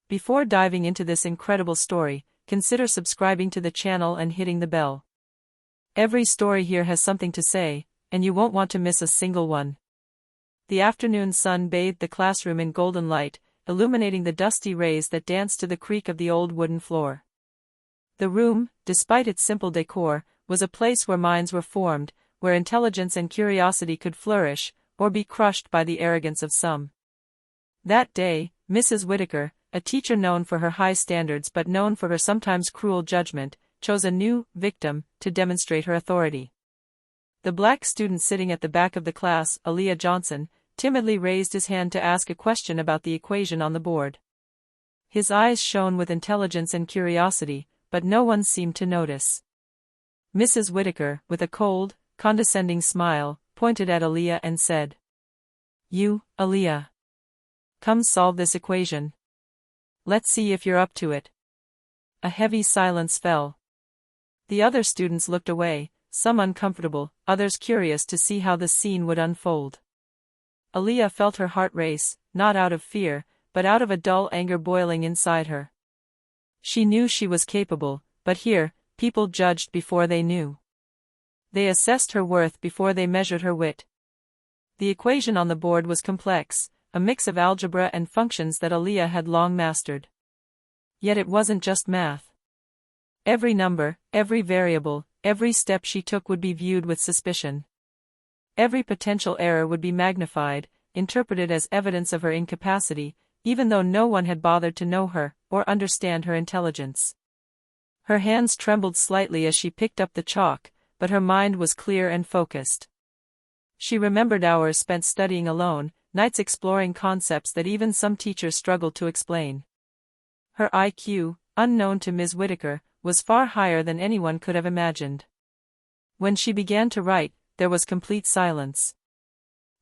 Before diving into this incredible story, consider subscribing to the channel and hitting the bell. Every story here has something to say, and you won't want to miss a single one. The afternoon sun bathed the classroom in golden light, illuminating the dusty rays that danced to the creak of the old wooden floor. The room, despite its simple decor, was a place where minds were formed, where intelligence and curiosity could flourish, or be crushed by the arrogance of some. That day, Mrs. Whitaker, a teacher known for her high standards but known for her sometimes cruel judgment, chose a new victim to demonstrate her authority. The black student sitting at the back of the class, Aaliyah Johnson, timidly raised his hand to ask a question about the equation on the board. His eyes shone with intelligence and curiosity, but no one seemed to notice. Mrs. Whitaker, with a cold, condescending smile, pointed at Aaliyah and said, "You, Aaliyah. Come solve this equation. Let's see if you're up to it." A heavy silence fell. The other students looked away, some uncomfortable, others curious to see how the scene would unfold. Aaliyah felt her heart race, not out of fear, but out of a dull anger boiling inside her. She knew she was capable, but here, people judged before they knew. They assessed her worth before they measured her wit. The equation on the board was complex, a mix of algebra and functions that Aaliyah had long mastered. Yet it wasn't just math. Every number, every variable, every step she took would be viewed with suspicion. Every potential error would be magnified, interpreted as evidence of her incapacity, even though no one had bothered to know her, or understand her intelligence. Her hands trembled slightly as she picked up the chalk, but her mind was clear and focused. She remembered hours spent studying alone, nights exploring concepts that even some teachers struggled to explain. Her IQ, unknown to Ms. Whitaker, was far higher than anyone could have imagined. When she began to write, there was complete silence.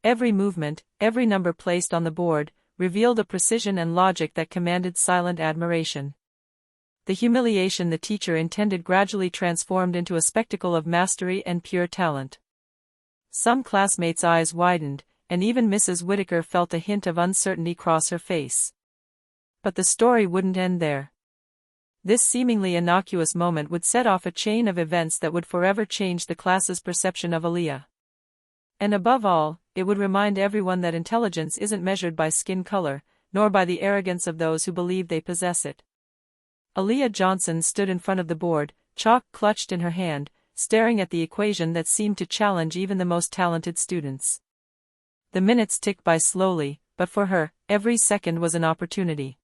Every movement, every number placed on the board, revealed a precision and logic that commanded silent admiration. The humiliation the teacher intended gradually transformed into a spectacle of mastery and pure talent. Some classmates' eyes widened, and even Mrs. Whitaker felt a hint of uncertainty cross her face. But the story wouldn't end there. This seemingly innocuous moment would set off a chain of events that would forever change the class's perception of Aaliyah. And above all, it would remind everyone that intelligence isn't measured by skin color, nor by the arrogance of those who believe they possess it. Aaliyah Johnson stood in front of the board, chalk clutched in her hand, staring at the equation that seemed to challenge even the most talented students. The minutes ticked by slowly, but for her, every second was an opportunity.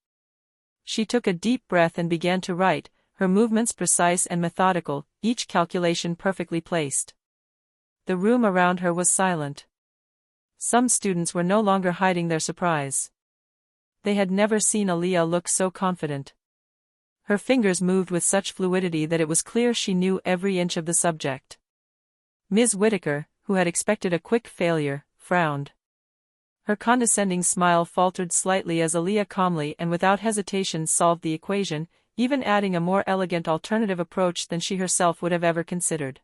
She took a deep breath and began to write, her movements precise and methodical, each calculation perfectly placed. The room around her was silent. Some students were no longer hiding their surprise. They had never seen Aaliyah look so confident. Her fingers moved with such fluidity that it was clear she knew every inch of the subject. Ms. Whitaker, who had expected a quick failure, frowned. Her condescending smile faltered slightly as Aaliyah calmly and without hesitation solved the equation, even adding a more elegant alternative approach than she herself would have ever considered.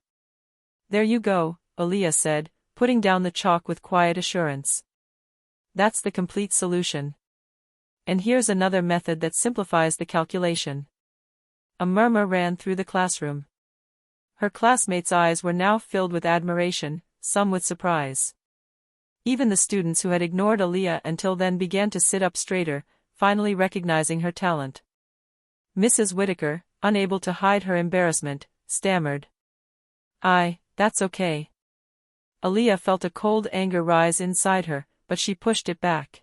"There you go," Aaliyah said, putting down the chalk with quiet assurance. "That's the complete solution. And here's another method that simplifies the calculation." A murmur ran through the classroom. Her classmates' eyes were now filled with admiration, some with surprise. Even the students who had ignored Aaliyah until then began to sit up straighter, finally recognizing her talent. Mrs. Whitaker, unable to hide her embarrassment, stammered, "That's okay." Aaliyah felt a cold anger rise inside her, but she pushed it back.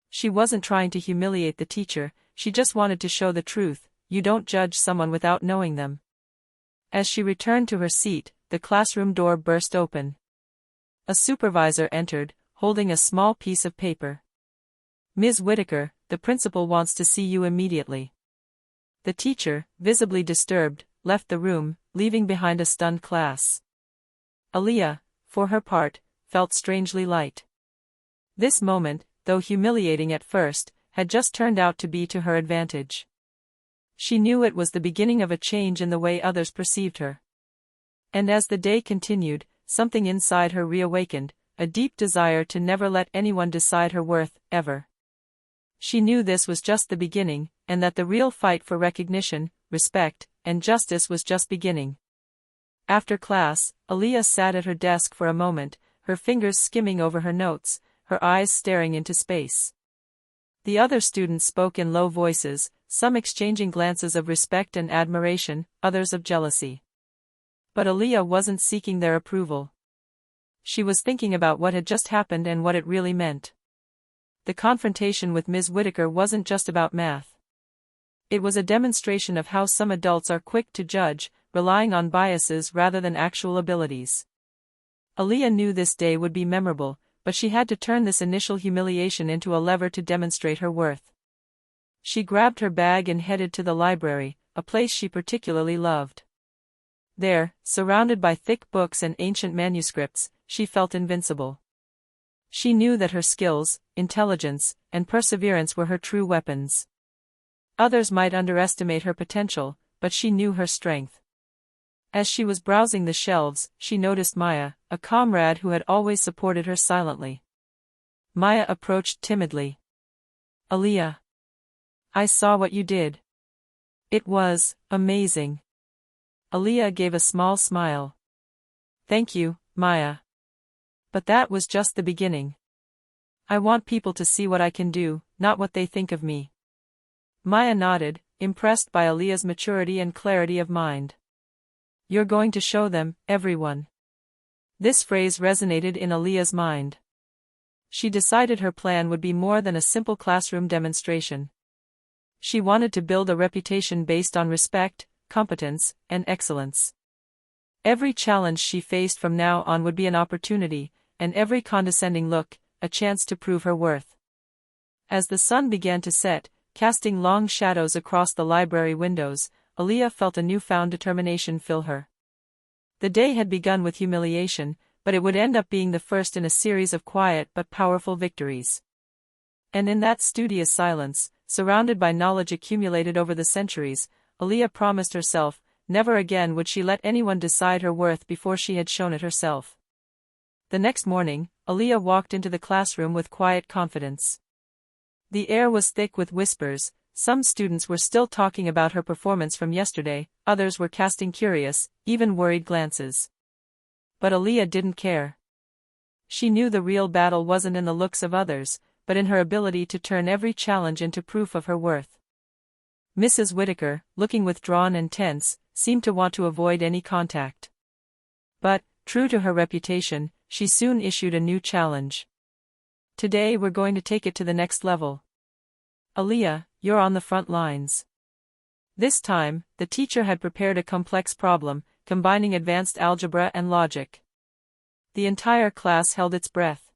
She wasn't trying to humiliate the teacher, she just wanted to show the truth: you don't judge someone without knowing them. As she returned to her seat, the classroom door burst open. A supervisor entered, holding a small piece of paper. "Ms. Whitaker, the principal wants to see you immediately." The teacher, visibly disturbed, left the room, leaving behind a stunned class. Aaliyah, for her part, felt strangely light. This moment, though humiliating at first, had just turned out to be to her advantage. She knew it was the beginning of a change in the way others perceived her. And as the day continued, something inside her reawakened, a deep desire to never let anyone decide her worth, ever. She knew this was just the beginning, and that the real fight for recognition, respect, and justice was just beginning. After class, Aaliyah sat at her desk for a moment, her fingers skimming over her notes, her eyes staring into space. The other students spoke in low voices, some exchanging glances of respect and admiration, others of jealousy. But Aaliyah wasn't seeking their approval. She was thinking about what had just happened and what it really meant. The confrontation with Ms. Whitaker wasn't just about math. It was a demonstration of how some adults are quick to judge, relying on biases rather than actual abilities. Aaliyah knew this day would be memorable, but she had to turn this initial humiliation into a lever to demonstrate her worth. She grabbed her bag and headed to the library, a place she particularly loved. There, surrounded by thick books and ancient manuscripts, she felt invincible. She knew that her skills, intelligence, and perseverance were her true weapons. Others might underestimate her potential, but she knew her strength. As she was browsing the shelves, she noticed Maya, a comrade who had always supported her silently. Maya approached timidly. "Aaliyah. I saw what you did. It was amazing." Aaliyah gave a small smile. "Thank you, Maya. But that was just the beginning. I want people to see what I can do, not what they think of me." Maya nodded, impressed by Aaliyah's maturity and clarity of mind. "You're going to show them, everyone." This phrase resonated in Aaliyah's mind. She decided her plan would be more than a simple classroom demonstration. She wanted to build a reputation based on respect, competence, and excellence. Every challenge she faced from now on would be an opportunity, and every condescending look, a chance to prove her worth. As the sun began to set, casting long shadows across the library windows, Aaliyah felt a newfound determination fill her. The day had begun with humiliation, but it would end up being the first in a series of quiet but powerful victories. And in that studious silence, surrounded by knowledge accumulated over the centuries, Aaliyah promised herself, never again would she let anyone decide her worth before she had shown it herself. The next morning, Aaliyah walked into the classroom with quiet confidence. The air was thick with whispers. Some students were still talking about her performance from yesterday, others were casting curious, even worried glances. But Aaliyah didn't care. She knew the real battle wasn't in the looks of others, but in her ability to turn every challenge into proof of her worth. Mrs. Whitaker, looking withdrawn and tense, seemed to want to avoid any contact. But, true to her reputation, she soon issued a new challenge. "Today we're going to take it to the next level. Aaliyah, you're on the front lines." This time, the teacher had prepared a complex problem, combining advanced algebra and logic. The entire class held its breath.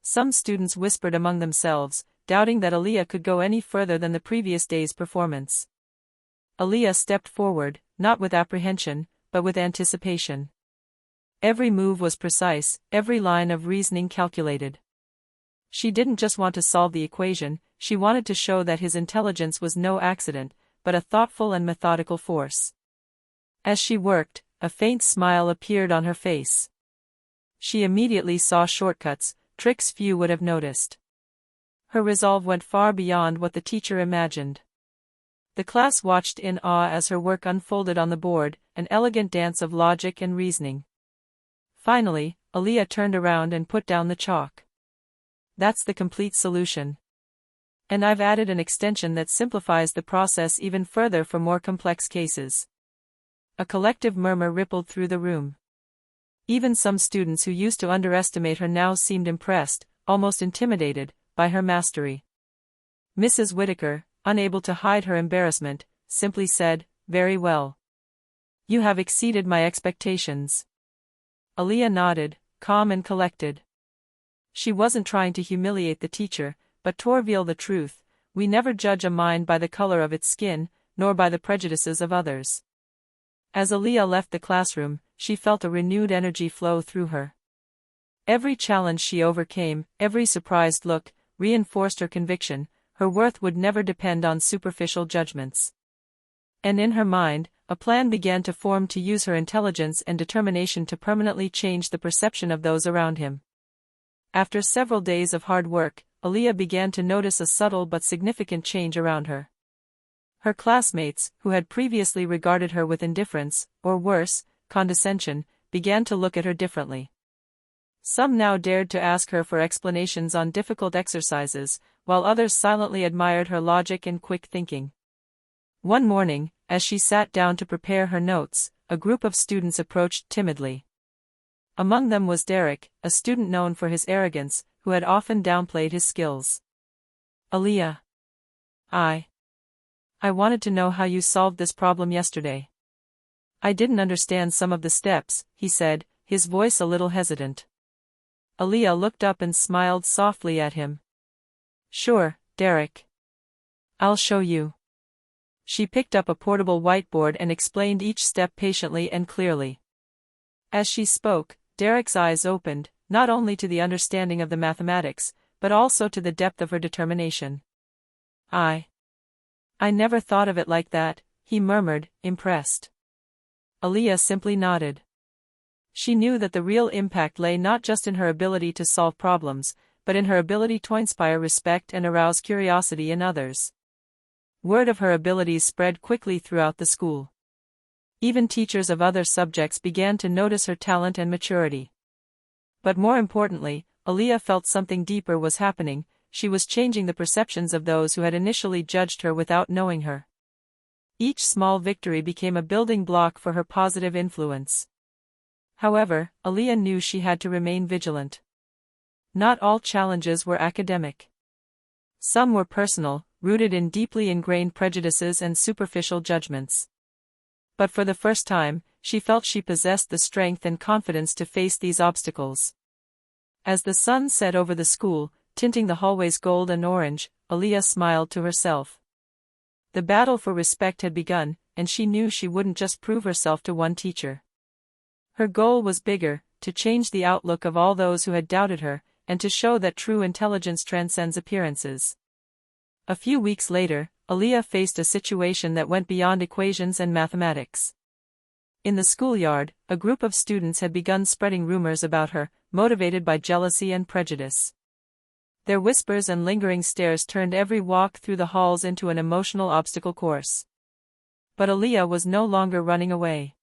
Some students whispered among themselves, doubting that Aaliyah could go any further than the previous day's performance. Aaliyah stepped forward, not with apprehension, but with anticipation. Every move was precise, every line of reasoning calculated. She didn't just want to solve the equation, she wanted to show that his intelligence was no accident, but a thoughtful and methodical force. As she worked, a faint smile appeared on her face. She immediately saw shortcuts, tricks few would have noticed. Her resolve went far beyond what the teacher imagined. The class watched in awe as her work unfolded on the board, an elegant dance of logic and reasoning. Finally, Aaliyah turned around and put down the chalk. "That's the complete solution. And I've added an extension that simplifies the process even further for more complex cases." A collective murmur rippled through the room. Even some students who used to underestimate her now seemed impressed, almost intimidated, by her mastery. Mrs. Whitaker, unable to hide her embarrassment, simply said, "Very well. You have exceeded my expectations." Aaliyah nodded, calm and collected. She wasn't trying to humiliate the teacher, but to reveal the truth. We never judge a mind by the color of its skin, nor by the prejudices of others. As Aaliyah left the classroom, she felt a renewed energy flow through her. Every challenge she overcame, every surprised look, reinforced her conviction, her worth would never depend on superficial judgments. And in her mind, a plan began to form to use her intelligence and determination to permanently change the perception of those around him. After several days of hard work, Aaliyah began to notice a subtle but significant change around her. Her classmates, who had previously regarded her with indifference, or worse, condescension, began to look at her differently. Some now dared to ask her for explanations on difficult exercises, while others silently admired her logic and quick thinking. One morning, as she sat down to prepare her notes, a group of students approached timidly. Among them was Derek, a student known for his arrogance, who had often downplayed his skills. "Aaliyah. I wanted to know how you solved this problem yesterday. I didn't understand some of the steps," he said, his voice a little hesitant. Aaliyah looked up and smiled softly at him. "Sure, Derek. I'll show you." She picked up a portable whiteboard and explained each step patiently and clearly. As she spoke, Derek's eyes opened, not only to the understanding of the mathematics, but also to the depth of her determination. I never thought of it like that," he murmured, impressed. Aaliyah simply nodded. She knew that the real impact lay not just in her ability to solve problems, but in her ability to inspire respect and arouse curiosity in others. Word of her abilities spread quickly throughout the school. Even teachers of other subjects began to notice her talent and maturity. But more importantly, Aaliyah felt something deeper was happening. She was changing the perceptions of those who had initially judged her without knowing her. Each small victory became a building block for her positive influence. However, Aaliyah knew she had to remain vigilant. Not all challenges were academic. Some were personal, rooted in deeply ingrained prejudices and superficial judgments. But for the first time, she felt she possessed the strength and confidence to face these obstacles. As the sun set over the school, tinting the hallways gold and orange, Aaliyah smiled to herself. The battle for respect had begun, and she knew she wouldn't just prove herself to one teacher. Her goal was bigger, to change the outlook of all those who had doubted her, and to show that true intelligence transcends appearances. A few weeks later, Aaliyah faced a situation that went beyond equations and mathematics. In the schoolyard, a group of students had begun spreading rumors about her, motivated by jealousy and prejudice. Their whispers and lingering stares turned every walk through the halls into an emotional obstacle course. But Aaliyah was no longer running away.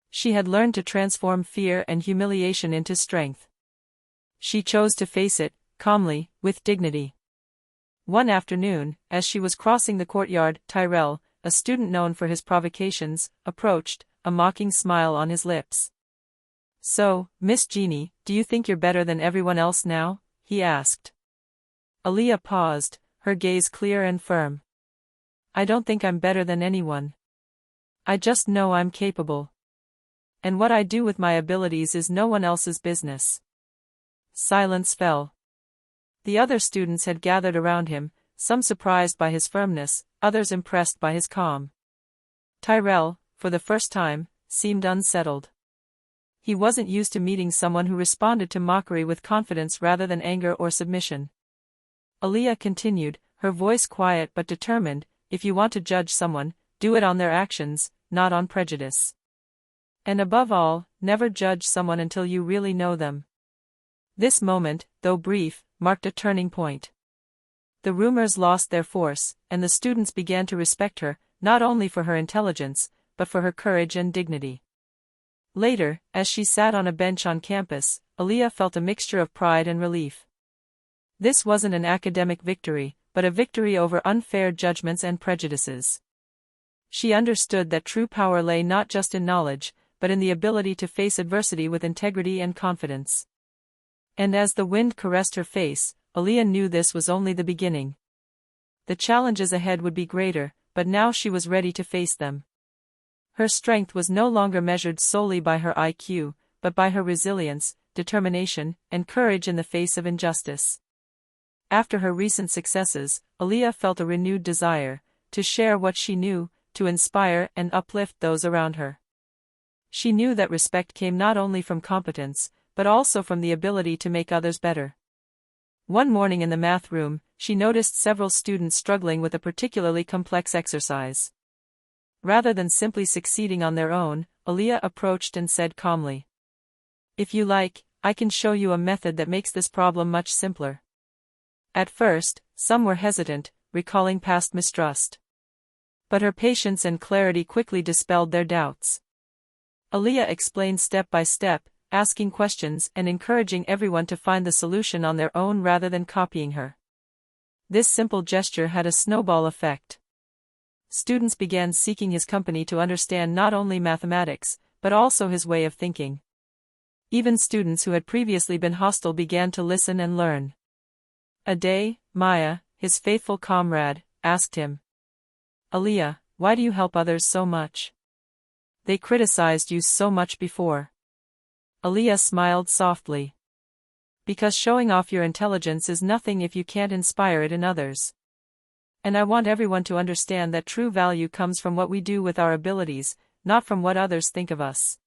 She had learned to transform fear and humiliation into strength. She chose to face it, calmly, with dignity. One afternoon, as she was crossing the courtyard, Tyrell, a student known for his provocations, approached, a mocking smile on his lips. "So, Miss Jeannie, do you think you're better than everyone else now?" he asked. Aaliyah paused, her gaze clear and firm. "I don't think I'm better than anyone. I just know I'm capable. And what I do with my abilities is no one else's business." Silence fell. The other students had gathered around him, some surprised by his firmness, others impressed by his calm. Tyrell, for the first time, seemed unsettled. He wasn't used to meeting someone who responded to mockery with confidence rather than anger or submission. Aaliyah continued, her voice quiet but determined, "If you want to judge someone, do it on their actions, not on prejudice. And above all, never judge someone until you really know them." This moment, though brief, marked a turning point. The rumors lost their force, and the students began to respect her, not only for her intelligence, but for her courage and dignity. Later, as she sat on a bench on campus, Aaliyah felt a mixture of pride and relief. This wasn't an academic victory, but a victory over unfair judgments and prejudices. She understood that true power lay not just in knowledge, but in the ability to face adversity with integrity and confidence. And as the wind caressed her face, Aaliyah knew this was only the beginning. The challenges ahead would be greater, but now she was ready to face them. Her strength was no longer measured solely by her IQ, but by her resilience, determination, and courage in the face of injustice. After her recent successes, Aaliyah felt a renewed desire to share what she knew, to inspire and uplift those around her. She knew that respect came not only from competence, but also from the ability to make others better. One morning in the math room, she noticed several students struggling with a particularly complex exercise. Rather than simply succeeding on their own, Aaliyah approached and said calmly, "If you like, I can show you a method that makes this problem much simpler." At first, some were hesitant, recalling past mistrust. But her patience and clarity quickly dispelled their doubts. Aaliyah explained step by step, asking questions and encouraging everyone to find the solution on their own rather than copying her. This simple gesture had a snowball effect. Students began seeking his company to understand not only mathematics, but also his way of thinking. Even students who had previously been hostile began to listen and learn. A day, Maya, his faithful comrade, asked him, "Aaliyah, why do you help others so much? They criticized you so much before." Aaliyah smiled softly. "Because showing off your intelligence is nothing if you can't inspire it in others. And I want everyone to understand that true value comes from what we do with our abilities, not from what others think of us."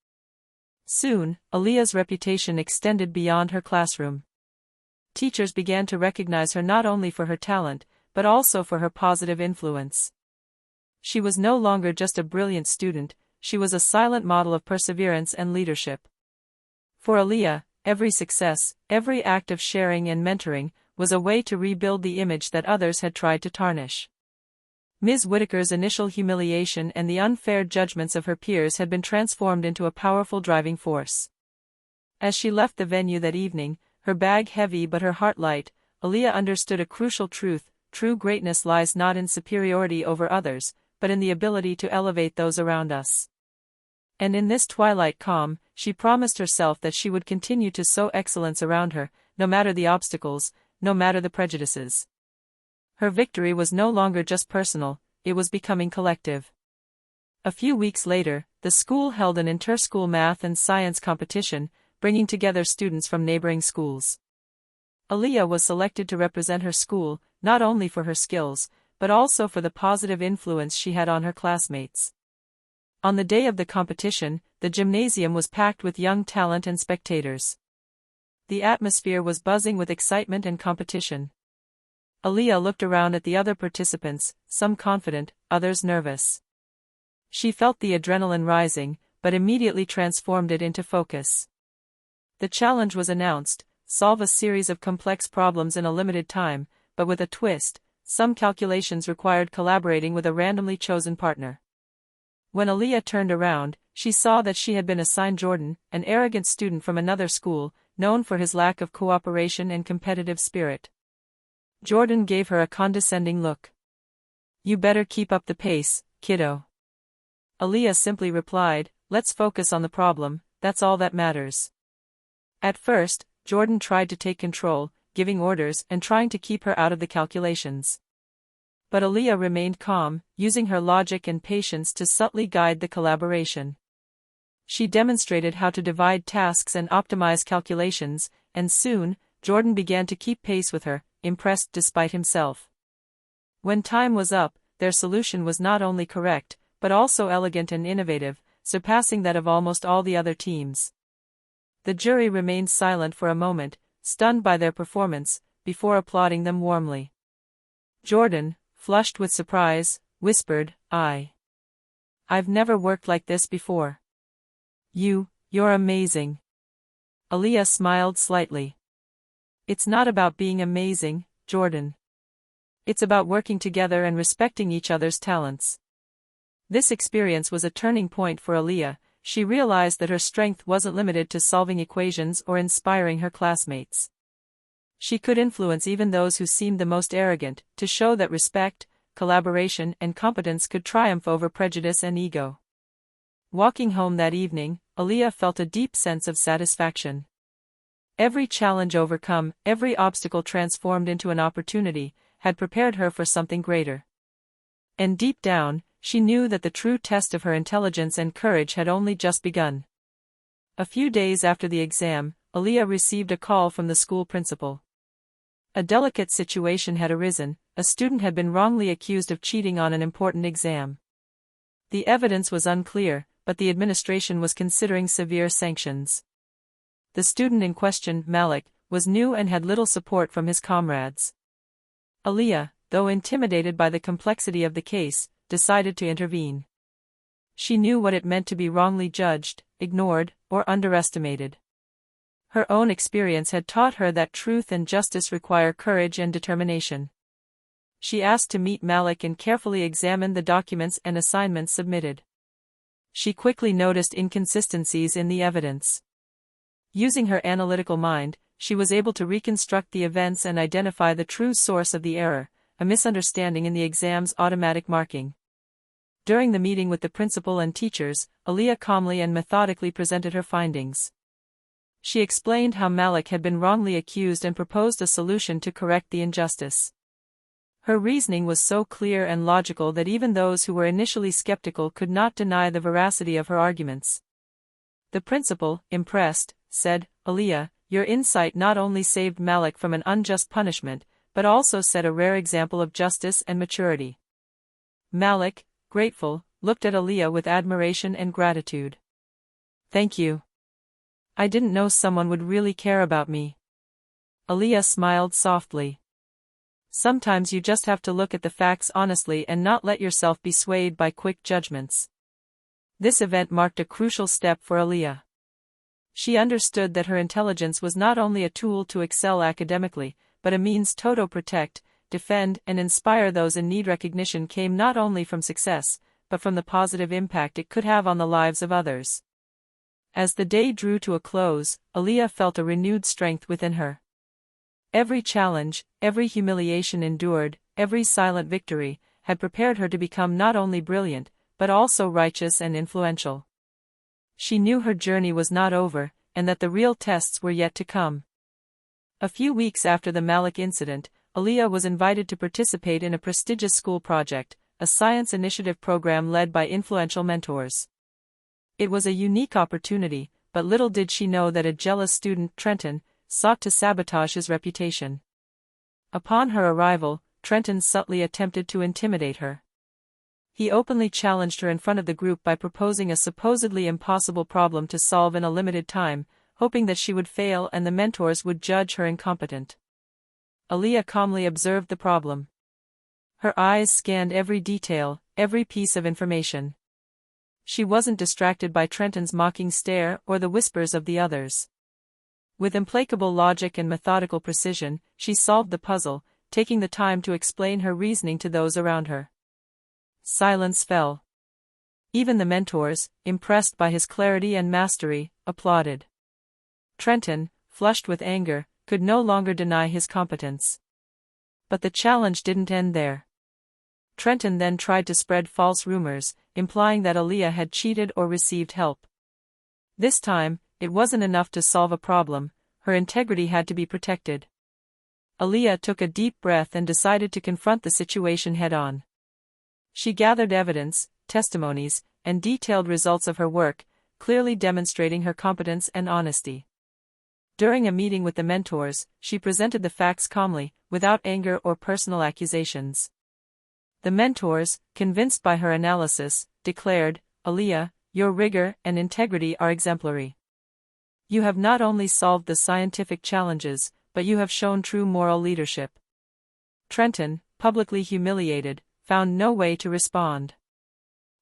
Soon, Aaliyah's reputation extended beyond her classroom. Teachers began to recognize her not only for her talent, but also for her positive influence. She was no longer just a brilliant student, she was a silent model of perseverance and leadership. For Aaliyah, every success, every act of sharing and mentoring, was a way to rebuild the image that others had tried to tarnish. Ms. Whitaker's initial humiliation and the unfair judgments of her peers had been transformed into a powerful driving force. As she left the venue that evening, her bag heavy but her heart light, Aaliyah understood a crucial truth: true greatness lies not in superiority over others, but in the ability to elevate those around us. And in this twilight calm, she promised herself that she would continue to sow excellence around her, no matter the obstacles, no matter the prejudices. Her victory was no longer just personal, it was becoming collective. A few weeks later, the school held an inter-school math and science competition, bringing together students from neighboring schools. Aaliyah was selected to represent her school, not only for her skills, but also for the positive influence she had on her classmates. On the day of the competition, the gymnasium was packed with young talent and spectators. The atmosphere was buzzing with excitement and competition. Aaliyah looked around at the other participants, some confident, others nervous. She felt the adrenaline rising, but immediately transformed it into focus. The challenge was announced: solve a series of complex problems in a limited time, but with a twist. Some calculations required collaborating with a randomly chosen partner. When Aaliyah turned around, she saw that she had been assigned Jordan, an arrogant student from another school, known for his lack of cooperation and competitive spirit. Jordan gave her a condescending look. "You better keep up the pace, kiddo." Aaliyah simply replied, "Let's focus on the problem, that's all that matters." At first, Jordan tried to take control, giving orders and trying to keep her out of the calculations. But Aaliyah remained calm, using her logic and patience to subtly guide the collaboration. She demonstrated how to divide tasks and optimize calculations, and soon, Jordan began to keep pace with her, impressed despite himself. When time was up, their solution was not only correct, but also elegant and innovative, surpassing that of almost all the other teams. The jury remained silent for a moment, stunned by their performance, before applauding them warmly. Jordan, flushed with surprise, whispered, I've never worked like this before." You're amazing." Aaliyah smiled slightly. "It's not about being amazing, Jordan. It's about working together and respecting each other's talents." This experience was a turning point for Aaliyah. She realized that her strength wasn't limited to solving equations or inspiring her classmates. She could influence even those who seemed the most arrogant, to show that respect, collaboration, and competence could triumph over prejudice and ego. Walking home that evening, Aaliyah felt a deep sense of satisfaction. Every challenge overcome, every obstacle transformed into an opportunity, had prepared her for something greater. And deep down, she knew that the true test of her intelligence and courage had only just begun. A few days after the exam, Aaliyah received a call from the school principal. A delicate situation had arisen: a student had been wrongly accused of cheating on an important exam. The evidence was unclear, but the administration was considering severe sanctions. The student in question, Malik, was new and had little support from his comrades. Aaliyah, though intimidated by the complexity of the case, decided to intervene. She knew what it meant to be wrongly judged, ignored, or underestimated. Her own experience had taught her that truth and justice require courage and determination. She asked to meet Malik and carefully examined the documents and assignments submitted. She quickly noticed inconsistencies in the evidence. Using her analytical mind, she was able to reconstruct the events and identify the true source of the error, a misunderstanding in the exam's automatic marking. During the meeting with the principal and teachers, Aaliyah calmly and methodically presented her findings. She explained how Malik had been wrongly accused and proposed a solution to correct the injustice. Her reasoning was so clear and logical that even those who were initially skeptical could not deny the veracity of her arguments. The principal, impressed, said, "Aaliyah, your insight not only saved Malik from an unjust punishment, but also set a rare example of justice and maturity." Malik, grateful, looked at Aaliyah with admiration and gratitude. "Thank you. I didn't know someone would really care about me." Aaliyah smiled softly. "Sometimes you just have to look at the facts honestly and not let yourself be swayed by quick judgments." This event marked a crucial step for Aaliyah. She understood that her intelligence was not only a tool to excel academically, but a means to protect, defend, and inspire those in need. Recognition came not only from success, but from the positive impact it could have on the lives of others. As the day drew to a close, Aaliyah felt a renewed strength within her. Every challenge, every humiliation endured, every silent victory, had prepared her to become not only brilliant, but also righteous and influential. She knew her journey was not over, and that the real tests were yet to come. A few weeks after the Malik incident, Aaliyah was invited to participate in a prestigious school project, a science initiative program led by influential mentors. It was a unique opportunity, but little did she know that a jealous student, Trenton, sought to sabotage his reputation. Upon her arrival, Trenton subtly attempted to intimidate her. He openly challenged her in front of the group by proposing a supposedly impossible problem to solve in a limited time, hoping that she would fail and the mentors would judge her incompetent. Aaliyah calmly observed the problem. Her eyes scanned every detail, every piece of information. She wasn't distracted by Trenton's mocking stare or the whispers of the others. With implacable logic and methodical precision, she solved the puzzle, taking the time to explain her reasoning to those around her. Silence fell. Even the mentors, impressed by his clarity and mastery, applauded. Trenton, flushed with anger, could no longer deny his competence. But the challenge didn't end there. Trenton then tried to spread false rumors, implying that Aaliyah had cheated or received help. This time, it wasn't enough to solve a problem, her integrity had to be protected. Aaliyah took a deep breath and decided to confront the situation head-on. She gathered evidence, testimonies, and detailed results of her work, clearly demonstrating her competence and honesty. During a meeting with the mentors, she presented the facts calmly, without anger or personal accusations. The mentors, convinced by her analysis, declared, "Aaliyah, your rigor and integrity are exemplary. You have not only solved the scientific challenges, but you have shown true moral leadership." Trenton, publicly humiliated, found no way to respond.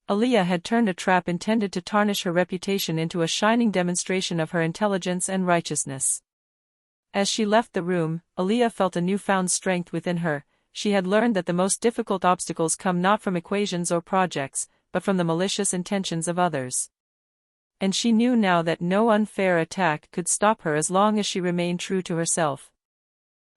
Aaliyah had turned a trap intended to tarnish her reputation into a shining demonstration of her intelligence and righteousness. As she left the room, Aaliyah felt a newfound strength within her. She had learned that the most difficult obstacles come not from equations or projects, but from the malicious intentions of others. And she knew now that no unfair attack could stop her as long as she remained true to herself.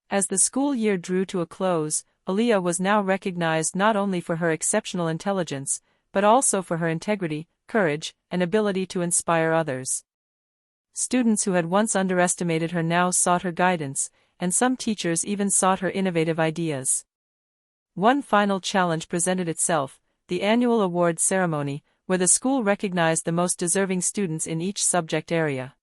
As the school year drew to a close, Aaliyah was now recognized not only for her exceptional intelligence, but also for her integrity, courage, and ability to inspire others. Students who had once underestimated her now sought her guidance, and some teachers even sought her innovative ideas. One final challenge presented itself, the annual awards ceremony, where the school recognized the most deserving students in each subject area.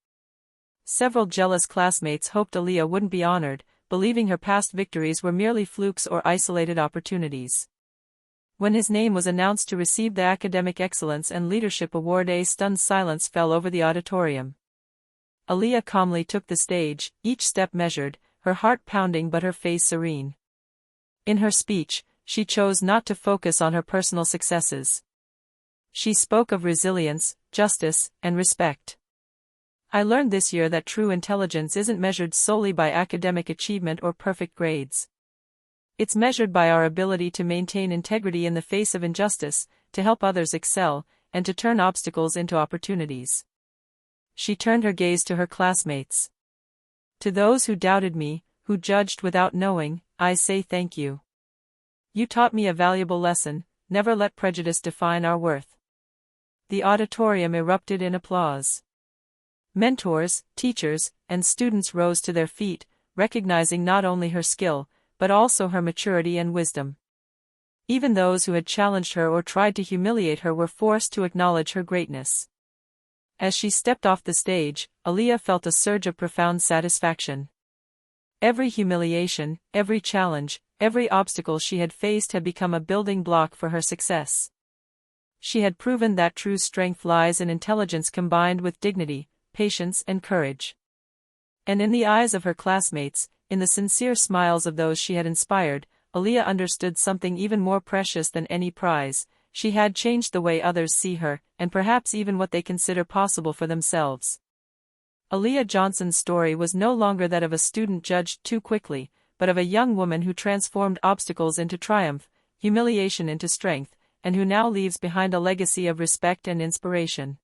Several jealous classmates hoped Aaliyah wouldn't be honored, believing her past victories were merely flukes or isolated opportunities. When his name was announced to receive the Academic Excellence and Leadership Award, a stunned silence fell over the auditorium. Aaliyah calmly took the stage, each step measured, her heart pounding but her face serene. In her speech, she chose not to focus on her personal successes. She spoke of resilience, justice, and respect. I learned this year that true intelligence isn't measured solely by academic achievement or perfect grades. It's measured by our ability to maintain integrity in the face of injustice, to help others excel, and to turn obstacles into opportunities. She turned her gaze to her classmates. To those who doubted me, who judged without knowing, I say thank you. You taught me a valuable lesson: never let prejudice define our worth. The auditorium erupted in applause. Mentors, teachers, and students rose to their feet, recognizing not only her skill, but also her maturity and wisdom. Even those who had challenged her or tried to humiliate her were forced to acknowledge her greatness. As she stepped off the stage, Aaliyah felt a surge of profound satisfaction. Every humiliation, every challenge, every obstacle she had faced had become a building block for her success. She had proven that true strength lies in intelligence combined with dignity, patience, and courage. And in the eyes of her classmates, in the sincere smiles of those she had inspired, Aaliyah understood something even more precious than any prize: she had changed the way others see her, and perhaps even what they consider possible for themselves. Aaliyah Johnson's story was no longer that of a student judged too quickly, but of a young woman who transformed obstacles into triumph, humiliation into strength, and who now leaves behind a legacy of respect and inspiration.